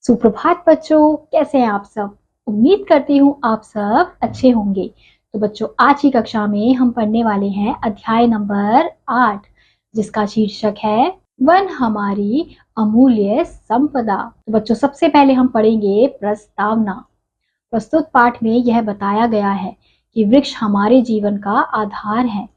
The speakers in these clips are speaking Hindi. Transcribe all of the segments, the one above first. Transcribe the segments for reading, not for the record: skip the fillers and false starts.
सुप्रभात बच्चों, कैसे हैं आप सब। उम्मीद करती हूँ आप सब अच्छे होंगे। तो बच्चों, आज की कक्षा में हम पढ़ने वाले हैं अध्याय नंबर 8, जिसका शीर्षक है वन हमारी अमूल्य संपदा। तो बच्चों, सबसे पहले हम पढ़ेंगे प्रस्तावना। प्रस्तुत पाठ में यह बताया गया है कि वृक्ष हमारे जीवन का आधार है।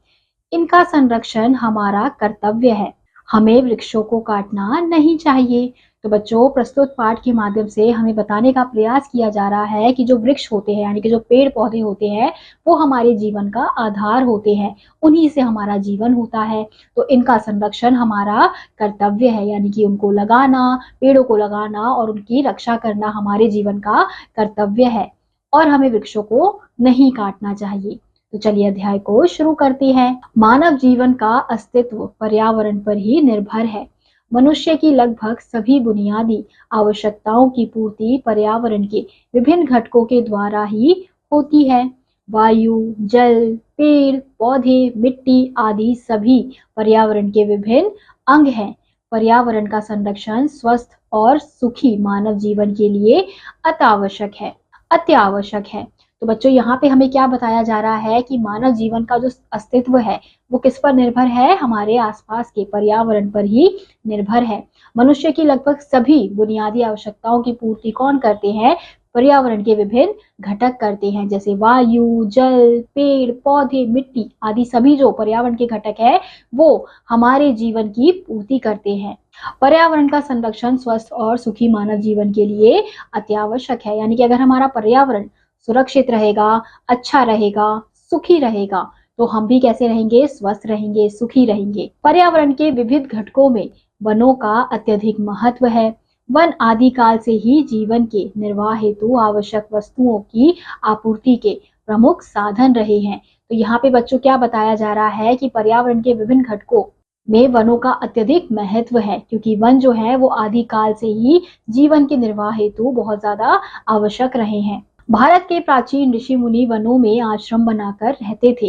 इनका संरक्षण हमारा कर्तव्य है। हमें वृक्षों को काटना नहीं चाहिए। तो बच्चों, प्रस्तुत पाठ के माध्यम से हमें बताने का प्रयास किया जा रहा है कि जो वृक्ष होते हैं, यानी कि जो पेड़ पौधे होते हैं, वो हमारे जीवन का आधार होते हैं। उन्हीं से हमारा जीवन होता है। तो इनका संरक्षण हमारा कर्तव्य है, यानी कि उनको लगाना, पेड़ों को लगाना और उनकी रक्षा करना हमारे जीवन का कर्तव्य है। और हमें वृक्षों को नहीं काटना चाहिए। तो चलिए अध्याय को शुरू करते हैं। मानव जीवन का अस्तित्व पर्यावरण पर ही निर्भर है। मनुष्य की लगभग सभी बुनियादी आवश्यकताओं की पूर्ति पर्यावरण के विभिन्न घटकों के द्वारा ही होती है। वायु, जल, पेड़, पौधे, मिट्टी आदि सभी पर्यावरण के विभिन्न अंग हैं। पर्यावरण का संरक्षण स्वस्थ और सुखी मानव जीवन के लिए अत्यावश्यक है। तो बच्चों, यहाँ पे हमें क्या बताया जा रहा है कि मानव जीवन का जो अस्तित्व है वो किस पर निर्भर है? हमारे आसपास के पर्यावरण पर ही निर्भर है। मनुष्य की लगभग सभी बुनियादी आवश्यकताओं की पूर्ति कौन करते हैं? पर्यावरण के विभिन्न घटक करते हैं, जैसे वायु, जल, पेड़, पौधे, मिट्टी आदि सभी जो पर्यावरण के घटक है वो हमारे जीवन की पूर्ति करते हैं। पर्यावरण का संरक्षण स्वस्थ और सुखी मानव जीवन के लिए अत्यावश्यक है। यानी कि अगर हमारा पर्यावरण सुरक्षित रहेगा, अच्छा रहेगा, सुखी रहेगा, तो हम भी कैसे रहेंगे? स्वस्थ रहेंगे, सुखी रहेंगे। पर्यावरण के विविध घटकों में वनों का अत्यधिक महत्व है। वन आदिकाल से ही जीवन के निर्वाह हेतु आवश्यक वस्तुओं की आपूर्ति के प्रमुख साधन रहे हैं। तो यहाँ पे बच्चों क्या बताया जा रहा है कि पर्यावरण के विभिन्न घटकों में वनों का अत्यधिक महत्व है, क्योंकि वन जो है वो आदिकाल से ही जीवन के निर्वाह हेतु बहुत ज्यादा आवश्यक रहे हैं। भारत के प्राचीन ऋषि मुनि वनों में आश्रम बनाकर रहते थे।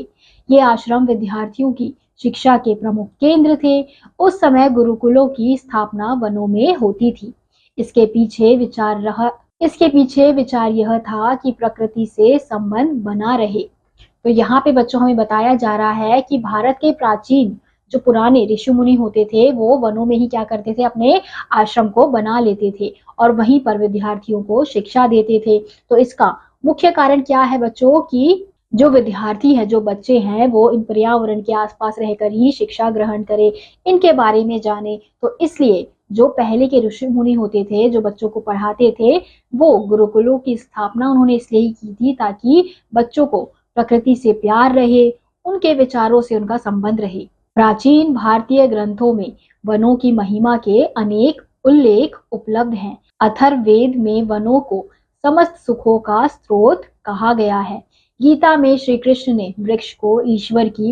ये आश्रम विद्यार्थियों की शिक्षा के प्रमुख केंद्र थे। उस समय गुरुकुलों की स्थापना वनों में होती थी। इसके पीछे विचार यह था कि प्रकृति से संबंध बना रहे। तो यहाँ पे बच्चों हमें बताया जा रहा है कि भारत के प्राचीन जो पुराने ऋषि मुनि होते थे वो वनों में ही क्या करते थे? अपने आश्रम को बना लेते थे और वहीं पर विद्यार्थियों को शिक्षा देते थे। तो इसका मुख्य कारण क्या है बच्चों? कि जो विद्यार्थी है, जो बच्चे हैं, वो इन पर्यावरण के आसपास रहकर ही शिक्षा ग्रहण करें, इनके बारे में जाने। तो इसलिए जो पहले के ऋषि मुनि होते थे, जो बच्चों को पढ़ाते थे, वो गुरुकुलों की स्थापना उन्होंने इसलिए ही की थी ताकि बच्चों को प्रकृति से प्यार रहे, उनके विचारों से उनका संबंध रहे। प्राचीन भारतीय ग्रंथों में वनों की महिमा के अनेक उल्लेख उपलब्ध हैं। अथर्ववेद में वनों को समस्त सुखों का स्रोत कहा गया है। गीता में श्री कृष्ण ने वृक्ष को ईश्वर की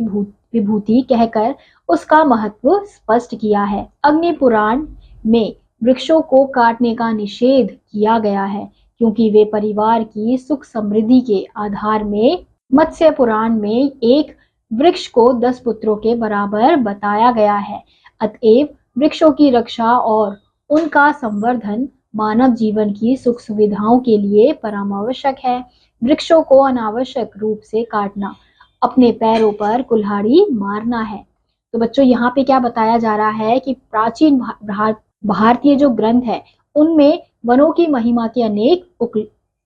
विभूति कहकर उसका महत्व स्पष्ट किया है। अग्नि पुराण में वृक्षों को काटने का निषेध किया गया है, क्योंकि वे परिवार की सुख समृद्धि के आधार में। मत्स्य पुराण में एक वृक्ष को 10 पुत्रों के बराबर बताया गया है। अतएव वृक्षों की रक्षा और उनका संवर्धन मानव जीवन की सुख सुविधाओं के लिए परमावश्यक है। वृक्षों को अनावश्यक रूप से काटना अपने पैरों पर कुल्हाड़ी मारना है। तो बच्चों, यहाँ पे क्या बताया जा रहा है कि प्राचीन भारतीय जो ग्रंथ है उनमें वनों की महिमा के अनेक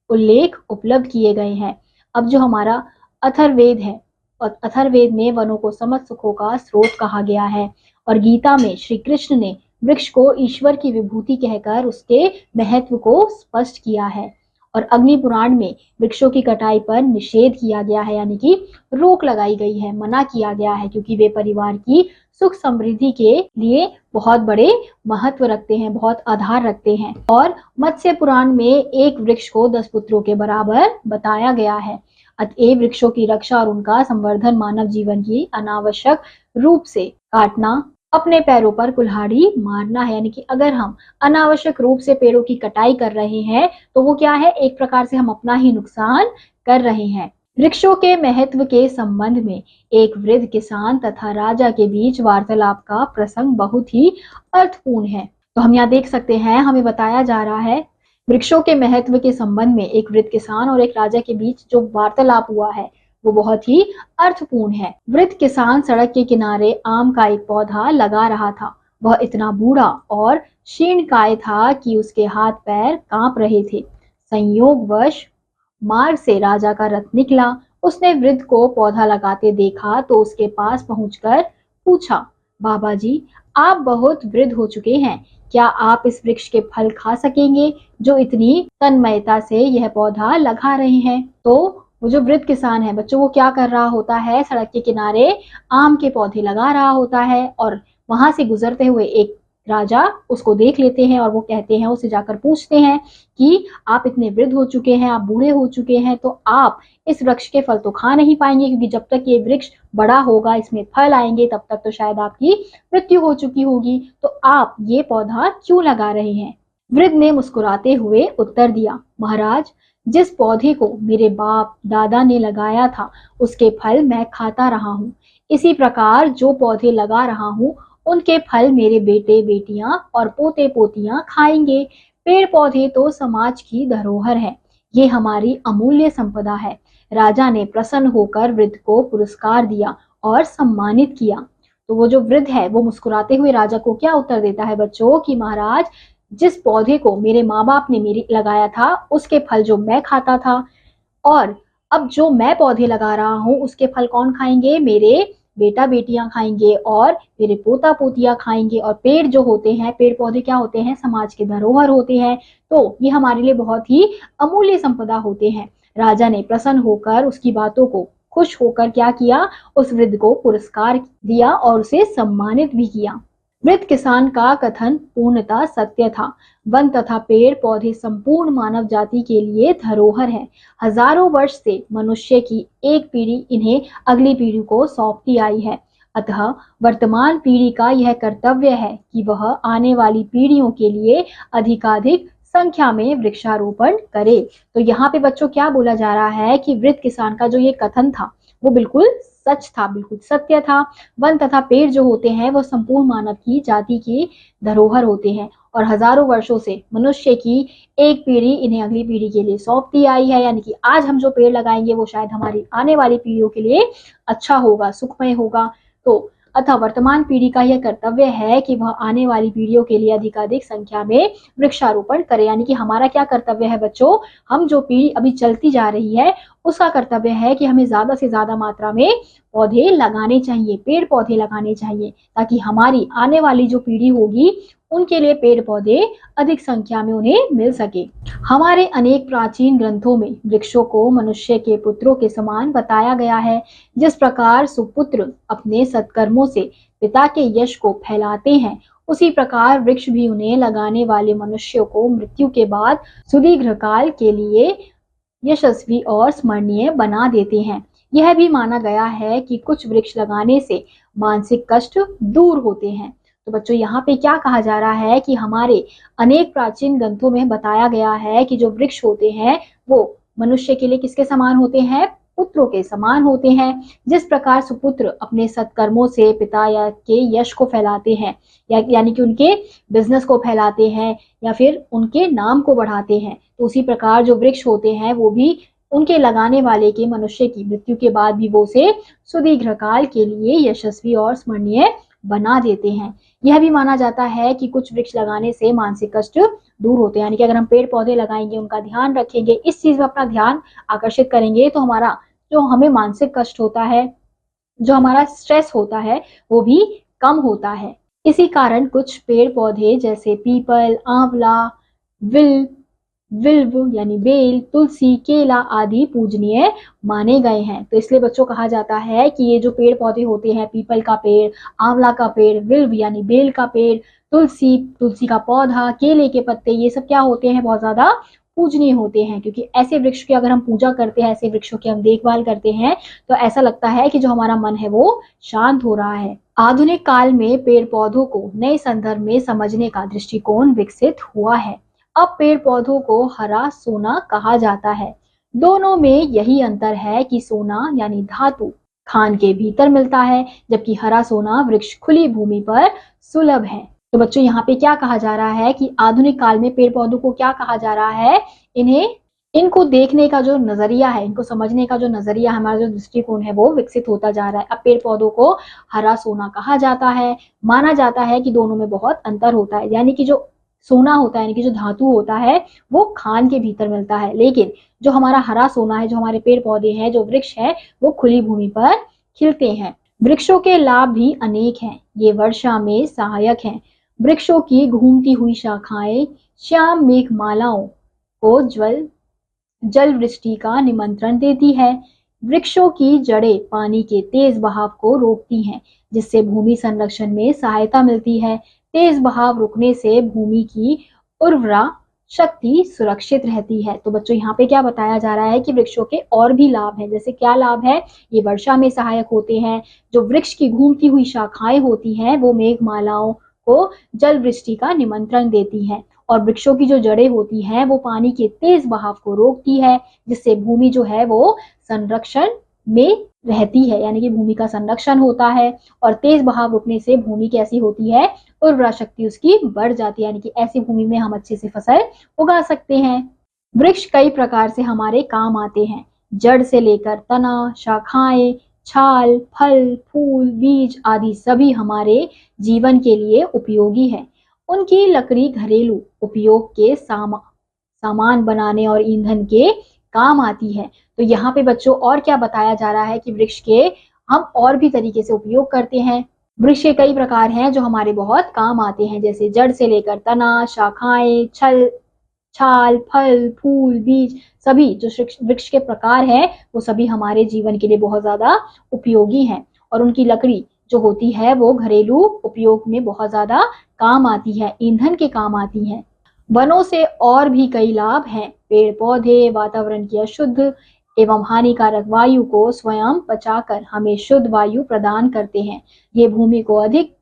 उल्लेख उपलब्ध किए गए हैं। अब जो हमारा अथर्ववेद है, और अथर्ववेद में वनों को समस्त सुखों का स्रोत कहा गया है। और गीता में श्री कृष्ण ने वृक्ष को ईश्वर की विभूति कहकर उसके महत्व को स्पष्ट किया है। और अग्नि पुराण में वृक्षों की कटाई पर निषेध किया गया है, यानी कि रोक लगाई गई है, मना किया गया है, क्योंकि वे परिवार की सुख समृद्धि के लिए बहुत बड़े महत्व रखते हैं, बहुत आधार रखते हैं। और मत्स्य पुराण में एक वृक्ष को 10 पुत्रों के बराबर बताया गया है। अतएव वृक्षों की रक्षा और उनका संवर्धन मानव जीवन की अनावश्यक रूप से काटना अपने पैरों पर कुल्हाड़ी मारना है। यानी कि अगर हम अनावश्यक रूप से पेड़ों की कटाई कर रहे हैं तो वो क्या है? एक प्रकार से हम अपना ही नुकसान कर रहे हैं। वृक्षों के महत्व के संबंध में एक वृद्ध किसान तथा राजा के बीच वार्तालाप का प्रसंग बहुत ही अर्थपूर्ण है। तो हम यहाँ देख सकते हैं, हमें बताया जा रहा है वृक्षों के महत्व के संबंध में एक वृद्ध किसान और एक राजा के बीच जो वार्तालाप हुआ है वो बहुत ही अर्थपूर्ण है। वृद्ध किसान सड़क के किनारे आम का एक पौधा लगा रहा था। वह इतना बूढ़ा और क्षीणकाय था कि उसके हाथ पैर कांप रहे थे। संयोगवश मार्ग से राजा का रथ निकला। उसने वृद्ध को पौधा लगाते देखा तो उसके पास पहुंचकर पूछा, बाबा जी, आप बहुत वृद्ध हो चुके हैं, क्या आप इस वृक्ष के फल खा सकेंगे जो इतनी तन्मयता से यह पौधा लगा रहे हैं? तो वो जो वृद्ध किसान है बच्चों, वो क्या कर रहा होता है, सड़क के किनारे आम के पौधे लगा रहा होता है और वहां से गुजरते हुए एक राजा उसको देख लेते हैं और वो कहते हैं, उससे जाकर पूछते हैं कि आप इतने वृद्ध हो चुके हैं, आप बूढ़े हो चुके हैं, तो आप इस वृक्ष के फल तो खा नहीं पाएंगे, क्योंकि जब तक ये वृक्ष बड़ा होगा, इसमें फल आएंगे, तब तक तो शायद आपकी मृत्यु हो चुकी होगी, तो आप ये पौधा क्यों लगा रहे हैं? वृद्ध ने मुस्कुराते हुए उत्तर दिया, महाराज, जिस पौधे को मेरे बाप दादा ने लगाया था उसके फल मैं खाता रहा हूँ। इसी प्रकार जो पौधे लगा रहा हूँ उनके फल मेरे बेटे बेटियां और पोते पोतियां खाएंगे। पेड़ पौधे तो समाज की धरोहर है, ये हमारी अमूल्य संपदा है। राजा ने प्रसन्न होकर वृद्ध को पुरस्कार दिया और सम्मानित किया। तो वो जो वृद्ध है वो मुस्कुराते हुए राजा को क्या उत्तर देता है बच्चों कि महाराज, जिस पौधे को मेरे माँ बाप ने मेरी लगाया था उसके फल जो मैं खाता था, और अब जो मैं पौधे लगा रहा हूँ उसके फल कौन खाएंगे? मेरे बेटा बेटियां खाएंगे और मेरे पोता पोतियां खाएंगे। और पेड़ जो होते हैं, पेड़ पौधे क्या होते हैं? समाज के धरोहर होते हैं, तो ये हमारे लिए बहुत ही अमूल्य संपदा होते हैं। राजा ने प्रसन्न होकर उसकी बातों को खुश होकर क्या किया? उस वृद्ध को पुरस्कार दिया और उसे सम्मानित भी किया। वृद्ध किसान का कथन पूर्णतः सत्य था। वन तथा पेड़ पौधे संपूर्ण मानव जाति के लिए धरोहर है। हजारों वर्ष से मनुष्य की एक पीढ़ी इन्हें अगली पीढ़ी को सौंपती आई है। अतः वर्तमान पीढ़ी का यह कर्तव्य है कि वह आने वाली पीढ़ियों के लिए अधिकाधिक संख्या में वृक्षारोपण करे। तो यहाँ पे बच्चों क्या बोला जा रहा है कि वृद्ध किसान का जो ये कथन था वो बिल्कुल सच था, बिल्कुल सत्य था। वन तथा पेड़ जो होते हैं वो संपूर्ण मानव की जाति की धरोहर होते हैं और हजारों वर्षों से मनुष्य की एक पीढ़ी इन्हें अगली पीढ़ी के लिए सौंपती आई है। यानी कि आज हम जो पेड़ लगाएंगे वो शायद हमारी आने वाली पीढ़ियों के लिए अच्छा होगा, सुखमय होगा। तो अतः वर्तमान पीढ़ी का यह कर्तव्य है कि वह आने वाली पीढ़ियों के लिए अधिकाधिक संख्या में वृक्षारोपण करे। यानी कि हमारा क्या कर्तव्य है बच्चों? हम जो पीढ़ी अभी चलती जा रही है उसका कर्तव्य है कि हमें ज्यादा से ज्यादा मात्रा में पौधे लगाने चाहिए, पेड़ पौधे लगाने चाहिए, ताकि हमारी आने वाली जो पीढ़ी होगी उनके लिए पेड़ पौधे अधिक संख्या में उन्हें मिल सके। हमारे अनेक प्राचीन ग्रंथों में वृक्षों को मनुष्य के पुत्रों के समान बताया गया है। जिस प्रकार सुपुत्र अपने सत्कर्मों से पिता के यश को फैलाते हैं, उसी प्रकार वृक्ष भी उन्हें लगाने वाले मनुष्यों को मृत्यु के बाद सुदीर्घ काल के लिए यशस्वी और स्मरणीय बना देते हैं। यह भी माना गया है कि कुछ वृक्ष लगाने से मानसिक कष्ट दूर होते हैं। तो बच्चों यहाँ पे क्या कहा जा रहा है कि हमारे अनेक प्राचीन ग्रंथों में बताया गया है कि जो वृक्ष होते हैं वो मनुष्य के लिए किसके समान होते हैं? पुत्रों के समान होते हैं। जिस प्रकार सुपुत्र अपने सत्कर्मों से पिता या के यश को फैलाते हैं, यानी कि उनके बिजनेस को फैलाते हैं या फिर उनके नाम को बढ़ाते हैं, तो उसी प्रकार जो वृक्ष होते हैं वो भी उनके लगाने वाले के मनुष्य की मृत्यु के बाद भी वो उसे सुदीर्घ काल के लिए यशस्वी और स्मरणीय बना देते हैं। यह भी माना जाता है कि कुछ वृक्ष लगाने से मानसिक कष्ट दूर होते हैं। यानी कि अगर हम पेड़ पौधे लगाएंगे, उनका ध्यान रखेंगे, इस चीज में अपना ध्यान आकर्षित करेंगे, तो हमारा जो हमें मानसिक कष्ट होता है, जो हमारा स्ट्रेस होता है, वो भी कम होता है। इसी कारण कुछ पेड़ पौधे जैसे पीपल, आंवला, विल्व यानी बेल, तुलसी, केला आदि पूजनीय माने गए हैं। तो इसलिए बच्चों कहा जाता है कि ये जो पेड़ पौधे होते हैं, पीपल का पेड़, आंवला का पेड़, विल्व यानी बेल का पेड़, तुलसी का पौधा, केले के पत्ते, ये सब क्या होते हैं? बहुत ज्यादा पूजनीय होते हैं। क्योंकि ऐसे वृक्ष की अगर हम पूजा करते हैं, ऐसे वृक्षों की हम देखभाल करते हैं, तो ऐसा लगता है कि जो हमारा मन है वो शांत हो रहा है। आधुनिक काल में पेड़ पौधों को नए संदर्भ में समझने का दृष्टिकोण विकसित हुआ है। अब पेड़ पौधों को हरा सोना कहा जाता है। दोनों में यही अंतर है कि सोना यानी धातु खान के भीतर मिलता है, जबकि हरा सोना वृक्ष खुली भूमि पर सुलभ है। तो बच्चों यहाँ पे क्या कहा जा रहा है कि आधुनिक काल में पेड़ पौधों को क्या कहा जा रहा है, इन्हें इनको देखने का जो नजरिया है, इनको समझने का जो नजरिया, हमारा जो दृष्टिकोण है वो विकसित होता जा रहा है। अब पेड़ पौधों को हरा सोना कहा जाता है। माना जाता है कि दोनों में बहुत अंतर होता है, यानी कि जो सोना होता है, यानी कि जो धातु होता है वो खान के भीतर मिलता है, लेकिन जो हमारा हरा सोना है, जो हमारे पेड़ पौधे हैं, जो वृक्ष है, वो खुली भूमि पर खिलते हैं। वृक्षों के लाभ भी अनेक हैं, ये वर्षा में सहायक हैं। वृक्षों की घूमती हुई शाखाएं श्याम मेघमालाओं को जल वृष्टि का निमंत्रण देती है। वृक्षों की जड़ें पानी के तेज बहाव को रोकती हैं, जिससे भूमि संरक्षण में सहायता मिलती है। तेज बहाव रुकने से भूमि की उर्वरा शक्ति सुरक्षित रहती है। तो बच्चों यहाँ पे क्या बताया जा रहा है कि वृक्षों के और भी लाभ हैं। जैसे क्या लाभ है, ये वर्षा में सहायक होते हैं। जो वृक्ष की घूमती हुई शाखाएं होती हैं वो मेघमालाओं को जल वृष्टि का निमंत्रण देती हैं, और वृक्षों की जो जड़ें होती हैं वो पानी के तेज बहाव को रोकती है, जिससे भूमि जो है वो संरक्षण में रहती है, यानी कि भूमि का संरक्षण होता है। और तेज बहाव रुकने से भूमि कैसी होती है, उर्वरा शक्ति उसकी बढ़ जाती है, यानी कि ऐसी भूमि में हम अच्छे से फसल उगा सकते हैं। वृक्ष कई प्रकार से हमारे काम आते हैं। जड़ से लेकर तना, शाखाएं, छाल, फल, फूल, बीज आदि सभी हमारे जीवन के लिए उपयोगी है। उनकी लकड़ी घरेलू उपयोग के सामान बनाने और ईंधन के काम आती है। तो यहाँ पे बच्चों और क्या बताया जा रहा है कि वृक्ष के हम और भी तरीके से उपयोग करते हैं। वृक्ष के कई प्रकार हैं जो हमारे बहुत काम आते हैं, जैसे जड़ से लेकर तना, शाखाएं, छाल, फल, फूल, बीज, सभी जो वृक्ष के प्रकार हैं वो सभी हमारे जीवन के लिए बहुत ज्यादा उपयोगी हैं। और उनकी लकड़ी जो होती है वो घरेलू उपयोग में बहुत ज्यादा काम आती है, ईंधन के काम आती है। वनों से और भी कई लाभ हैं। पेड़ पौधे वातावरण की अशुद्ध एवं हानिकारक वायु को स्वयं पचाकर हमें शुद्ध वायु प्रदान करते हैं। ये भूमि को अधिक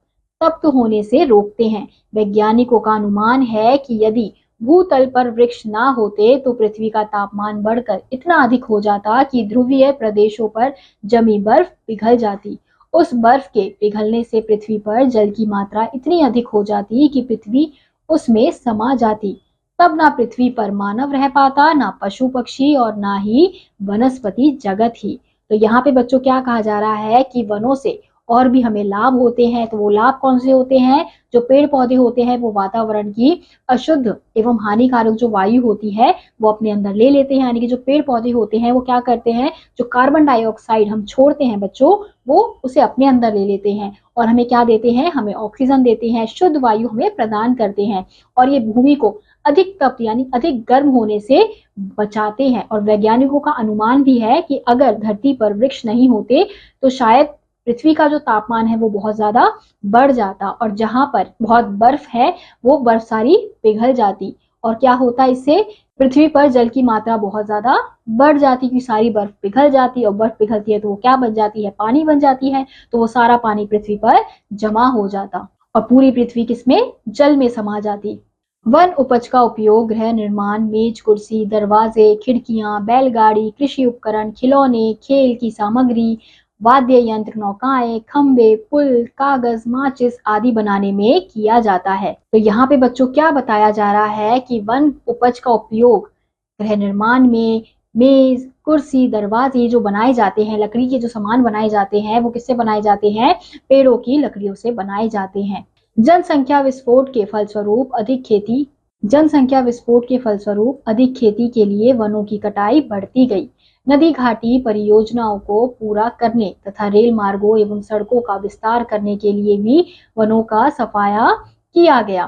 तप्त होने से रोकते हैं। वैज्ञानिकों का अनुमान है कि यदि भूतल पर वृक्ष ना होते तो पृथ्वी का तापमान बढ़कर इतना अधिक हो जाता कि ध्रुवीय प्रदेशों पर जमी बर्फ पिघल जाती। उस बर्फ के पिघलने से पृथ्वी पर जल की मात्रा इतनी अधिक हो जाती कि पृथ्वी उसमें समा जाती। तब ना पृथ्वी पर मानव रह पाता, ना पशु पक्षी और ना ही वनस्पति जगत ही। तो यहाँ पे बच्चों क्या कहा जा रहा है कि वनों से और भी हमें लाभ होते हैं। तो वो लाभ कौन से होते हैं, जो पेड़ पौधे होते हैं वो वातावरण की अशुद्ध एवं हानिकारक जो वायु होती है वो अपने अंदर ले लेते हैं। यानी कि जो पेड़ पौधे होते हैं वो क्या करते हैं, जो कार्बन डाइऑक्साइड हम छोड़ते हैं बच्चों, वो उसे अपने अंदर ले लेते हैं और हमें क्या देते हैं, हमें ऑक्सीजन देते हैं, शुद्ध वायु हमें प्रदान करते हैं। और ये भूमि को अधिक तप यानी अधिक गर्म होने से बचाते हैं। और वैज्ञानिकों का अनुमान भी है कि अगर धरती पर वृक्ष नहीं होते तो शायद पृथ्वी का जो तापमान है वो बहुत ज्यादा बढ़ जाता, और जहां पर बहुत बर्फ है वो बर्फ सारी पिघल जाती। और क्या होता है, इससे पृथ्वी पर जल की मात्रा बहुत ज्यादा बढ़ जाती, क्योंकि सारी बर्फ पिघल जाती, और बर्फ पिघलती है तो वो क्या बन जाती है, पानी बन जाती है। तो वो सारा पानी पृथ्वी पर जमा हो जाता और पूरी पृथ्वी किसमें, जल में समा जाती। वन उपज का उपयोग गृह निर्माण, मेज कुर्सी, दरवाजे, खिड़कियां, बैलगाड़ी, कृषि उपकरण, खिलौने, खेल की सामग्री, वाद्य यंत्र, नौकाएं, खंबे, पुल, कागज, माचिस आदि बनाने में किया जाता है। तो यहाँ पे बच्चों क्या बताया जा रहा है कि वन उपज का उपयोग गृह निर्माण में मेज, कुर्सी, दरवाजे जो बनाए जाते हैं, लकड़ी के जो सामान बनाए जाते हैं वो किससे बनाए जाते हैं, पेड़ों की लकड़ियों से बनाए जाते हैं। जनसंख्या विस्फोट के फलस्वरूप अधिक खेती के लिए वनों की कटाई बढ़ती गई। नदी घाटी परियोजनाओं को पूरा करने तथा रेल मार्गों एवं सड़कों का विस्तार करने के लिए भी वनों का सफाया किया गया।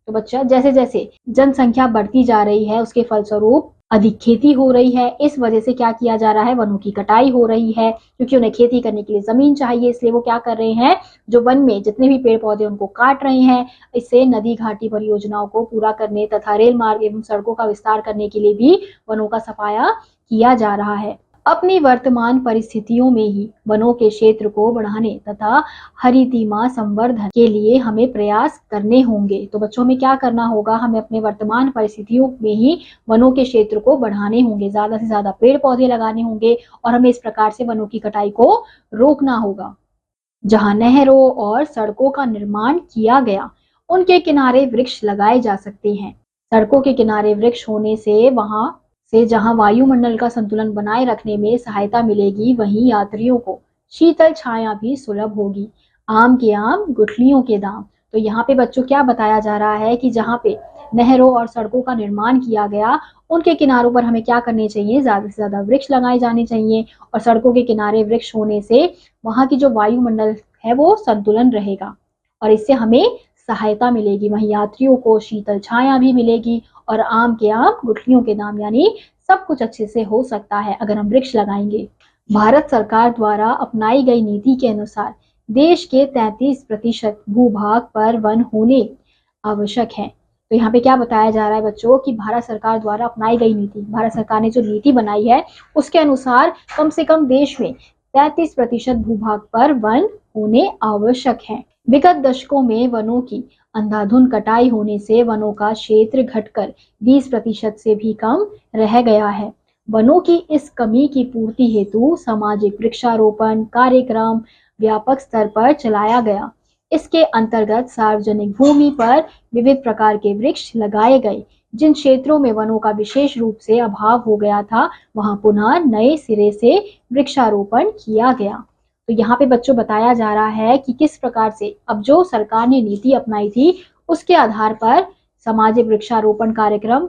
तो बच्चा, जैसे जैसे जनसंख्या बढ़ती जा रही है उसके फलस्वरूप अधिक खेती हो रही है, इस वजह से क्या किया जा रहा है, वनों की कटाई हो रही है, क्योंकि उन्हें खेती करने के लिए जमीन चाहिए, इसलिए वो क्या कर रहे हैं, जो वन में जितने भी पेड़ पौधे उनको काट रहे हैं। इससे नदी घाटी परियोजनाओं को पूरा करने तथा रेल मार्ग एवं सड़कों का विस्तार करने के लिए भी वनों का सफाया किया जा रहा है। अपनी वर्तमान परिस्थितियों में ही वनों के क्षेत्र को बढ़ाने तथा हरितिमा संवर्धन के लिए हमें प्रयास करने होंगे। तो बच्चों में क्या करना होगा, हमें अपने वर्तमान परिस्थितियों में ही वनों के क्षेत्र को बढ़ाने होंगे, ज्यादा से ज्यादा पेड़ पौधे लगाने होंगे और हमें इस प्रकार से वनों की कटाई को रोकना होगा। जहां नहरों और सड़कों का निर्माण किया गया उनके किनारे वृक्ष लगाए जा सकते हैं। सड़कों के किनारे वृक्ष होने से वहां से जहां वायुमंडल का संतुलन बनाए रखने में सहायता मिलेगी, वहीं यात्रियों को शीतल छाया भी सुलभ होगी। आम के आम, गुठलियों के दाम। तो यहाँ पे बच्चों क्या बताया जा रहा है कि जहाँ पे नहरों और सड़कों का निर्माण किया गया, उनके किनारों पर हमें क्या करने चाहिए, ज्यादा से ज्यादा वृक्ष लगाए जाने चाहिए। और सड़कों के किनारे वृक्ष होने से वहां की जो वायुमंडल है वो संतुलन रहेगा और इससे हमें सहायता मिलेगी। वहीं यात्रियों को शीतल छाया भी मिलेगी और आम के आम, गुठलियों के दाम, यानी सब कुछ अच्छे से हो सकता है अगर हम वृक्ष लगाएंगे। भारत सरकार द्वारा अपनाई गई नीति के अनुसार देश के 33% भूभाग पर वन होने आवश्यक है। तो यहाँ पे क्या बताया जा रहा है बच्चों कि भारत सरकार द्वारा अपनाई गई नीति, भारत सरकार ने जो नीति बनाई है उसके अनुसार कम से कम देश में 33% भूभाग पर वन होने आवश्यक है। विगत दशकों में वनों की अंधाधुंध कटाई होने से वनों का क्षेत्र घटकर 20% से भी कम रह गया है। वनों की इस कमी की पूर्ति हेतु सामाजिक वृक्षारोपण कार्यक्रम व्यापक स्तर पर चलाया गया। इसके अंतर्गत सार्वजनिक भूमि पर विविध प्रकार के वृक्ष लगाए गए। जिन क्षेत्रों में वनों का विशेष रूप से अभाव हो गया था, वहां पुनः नए सिरे से वृक्षारोपण किया गया। तो यहाँ पे बच्चों बताया जा रहा है कि किस प्रकार से अब जो सरकार ने नीति अपनाई थी उसके आधार पर सामाजिक वृक्षारोपण कार्यक्रम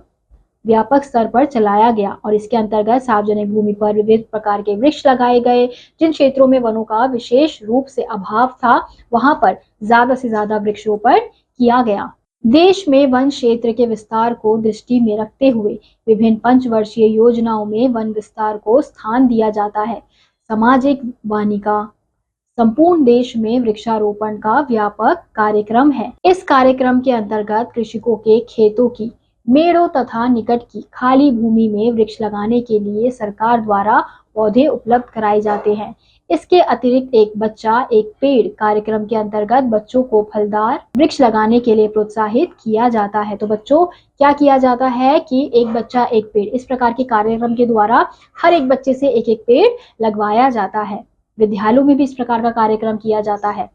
व्यापक स्तर पर चलाया गया और इसके अंतर्गत सार्वजनिक भूमि पर विविध प्रकार के वृक्ष लगाए गए। जिन क्षेत्रों में वनों का विशेष रूप से अभाव था, वहां पर ज्यादा से ज्यादा वृक्षारोपण किया गया। देश में वन क्षेत्र के विस्तार को दृष्टि में रखते हुए विभिन्न पंचवर्षीय योजनाओं में वन विस्तार को स्थान दिया जाता है। सामाजिक वानिका संपूर्ण देश में वृक्षारोपण का व्यापक कार्यक्रम है। इस कार्यक्रम के अंतर्गत कृषकों के खेतों की मेड़ों तथा निकट की खाली भूमि में वृक्ष लगाने के लिए सरकार द्वारा पौधे उपलब्ध कराए जाते हैं। इसके अतिरिक्त एक बच्चा एक पेड़ कार्यक्रम के अंतर्गत बच्चों को फलदार वृक्ष लगाने के लिए प्रोत्साहित किया जाता है। तो बच्चों क्या किया जाता है कि एक बच्चा एक पेड़, इस प्रकार के कार्यक्रम के द्वारा हर एक बच्चे से एक एक पेड़ लगवाया जाता है। विद्यालयों में भी इस प्रकार का कार्यक्रम किया जाता है।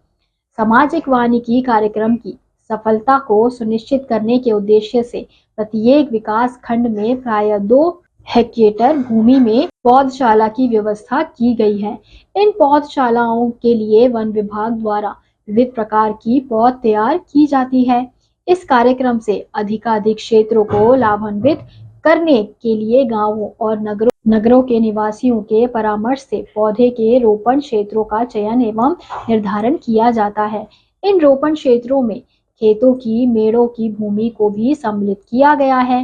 सामाजिक वानिकी कार्यक्रम की सफलता को सुनिश्चित करने के उद्देश्य से प्रत्येक विकास खंड में प्राय 2 हेक्टेयर भूमि में पौधशाला की व्यवस्था की गई है। इन पौधशालाओं के लिए वन विभाग द्वारा विविध प्रकार की पौध तैयार की जाती है। इस कार्यक्रम से अधिकाधिक क्षेत्रों को लाभान्वित करने के लिए गांवों और नगरों के निवासियों के परामर्श से पौधे के रोपण क्षेत्रों का चयन एवं निर्धारण किया जाता है। इन रोपण क्षेत्रों में खेतों की मेड़ों की भूमि को भी सम्मिलित किया गया है।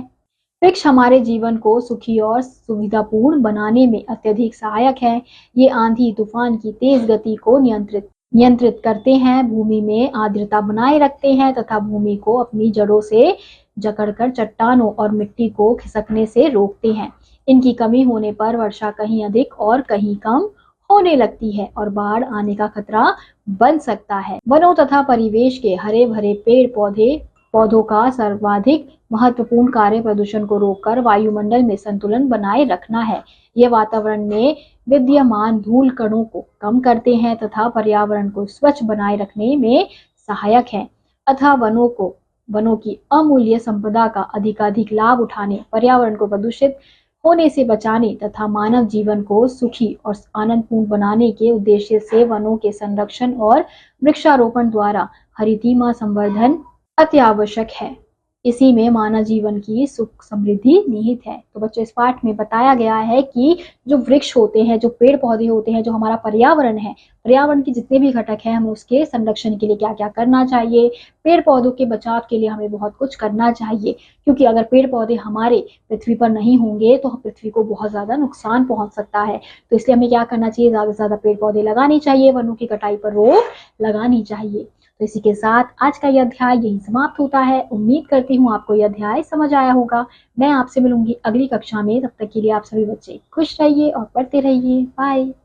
वृक्ष हमारे जीवन को सुखी और सुविधापूर्ण बनाने में अत्यधिक सहायक है। ये आंधी तूफान की तेज गति को नियंत्रित करते हैं, भूमि में आर्द्रता बनाए रखते हैं तथा भूमि को अपनी जड़ों से जकड़कर चट्टानों और मिट्टी को खिसकने से रोकते हैं। इनकी कमी होने पर वर्षा कहीं अधिक और कहीं कम होने लगती है और बाढ़ आने का खतरा बन सकता है। वनों तथा परिवेश के हरे भरे पेड़ पौधों का सर्वाधिक महत्वपूर्ण कार्य प्रदूषण को रोककर वायुमंडल में संतुलन बनाए रखना है। ये वातावरण में विद्यमान धूल कणों को कम करते हैं तथा पर्यावरण को स्वच्छ बनाए रखने में सहायक है। अतः वनों की अमूल्य संपदा का अधिकाधिक लाभ उठाने, पर्यावरण को प्रदूषित होने से बचाने तथा मानव जीवन को सुखी और आनंदपूर्ण बनाने के उद्देश्य से वनों के संरक्षण और वृक्षारोपण द्वारा हरितिमा संवर्धन अति आवश्यक है। इसी में मानव जीवन की सुख समृद्धि निहित है। तो बच्चों इस पाठ में बताया गया है कि जो वृक्ष होते हैं, जो पेड़ पौधे होते हैं, जो हमारा पर्यावरण है, पर्यावरण के जितने भी घटक हैं, हमें उसके संरक्षण के लिए क्या क्या करना चाहिए। पेड़ पौधों के बचाव के लिए हमें बहुत कुछ करना चाहिए, क्योंकि अगर पेड़ पौधे हमारे पृथ्वी पर नहीं होंगे तो पृथ्वी को बहुत ज्यादा नुकसान पहुंच सकता है। तो इसलिए हमें क्या करना चाहिए, ज्यादा से ज्यादा पेड़ पौधे लगाने चाहिए, वनों की कटाई पर रोक लगानी चाहिए। तो इसी के साथ आज का यह अध्याय यही समाप्त होता है। उम्मीद करती हूँ आपको यह अध्याय समझ आया होगा। मैं आपसे मिलूंगी अगली कक्षा में। तब तक के लिए आप सभी बच्चे खुश रहिए और पढ़ते रहिए। बाय।